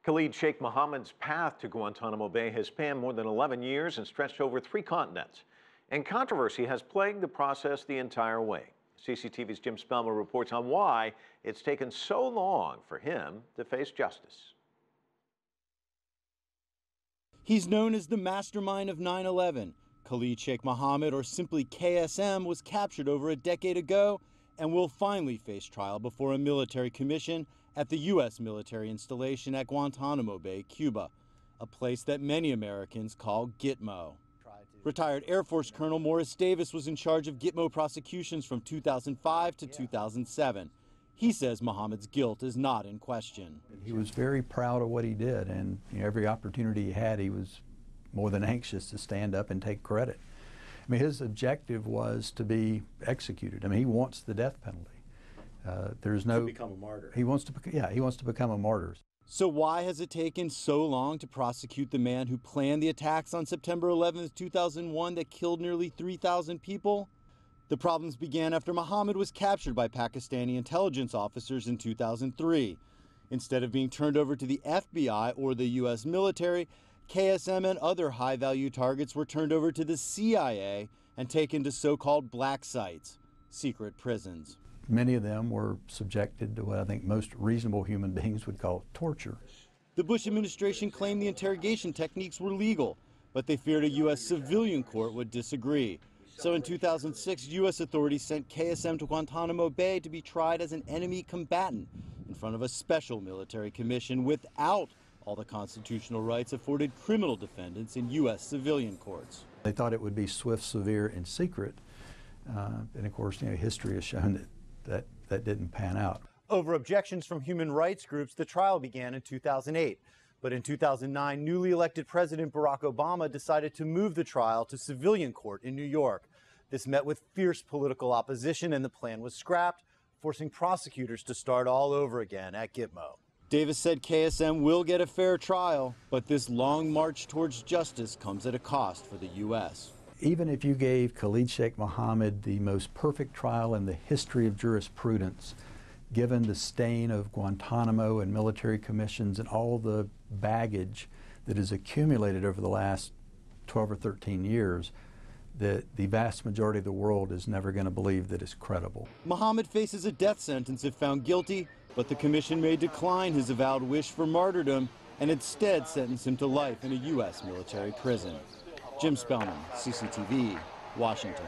Khalid Sheik Mohammed's path to Guantanamo Bay has spanned more than 11 years and stretched over 3 continents. And controversy has plagued the process the entire way. CCTV's Jim Spellman reports on why it's taken so long for him to face justice. He's known as the mastermind of 9/11. Khalid Sheik Mohammad, or simply KSM, was captured over a decade ago and will finally face trial before a military commission at the U.S. military installation at Guantanamo Bay, Cuba, a place that many Americans call Gitmo. Retired Air Force Colonel Morris Davis was in charge of Gitmo prosecutions from 2005 to 2007. He says Mohammad's guilt is not in question. He was very proud of what he did, and every opportunity he had, he was more than anxious to stand up and take credit. I mean, his objective was to be executed. I mean, he wants the death penalty. There's no to become a martyr. He wants to become a martyr. So why has it taken so long to prosecute the man who planned the attacks on September 11th, 2001 that killed nearly 3,000 people? The problems began after Mohammed was captured by Pakistani intelligence officers in 2003. Instead of being turned over to the FBI or the U.S. military, KSM and other high-value targets were turned over to the CIA and taken to so-called black sites, secret prisons. Many of them were subjected to what I think most reasonable human beings would call torture. The Bush administration claimed the interrogation techniques were legal, but they feared a U.S. civilian court would disagree. So in 2006, U.S. authorities sent KSM to Guantanamo Bay to be tried as an enemy combatant in front of a special military commission without all the constitutional rights afforded criminal defendants in U.S. civilian courts. They thought it would be swift, severe, and secret. And of course, history has shown that didn't pan out. Over objections from human rights groups, the trial began in 2008. But in 2009, newly elected President Barack Obama decided to move the trial to civilian court in New York. This met with fierce political opposition, and the plan was scrapped, forcing prosecutors to start all over again at Gitmo. Davis said KSM will get a fair trial, but this long march towards justice comes at a cost for the U.S. Even if you gave Khalid Sheik Mohammad the most perfect trial in the history of jurisprudence, given the stain of Guantanamo and military commissions and all the baggage that has accumulated over the last 12 or 13 years, the vast majority of the world is never going to believe that it's credible. Mohammed faces a death sentence if found guilty, but the commission may decline his avowed wish for martyrdom and instead sentence him to life in a U.S. military prison. Jim Spellman, CCTV, Washington.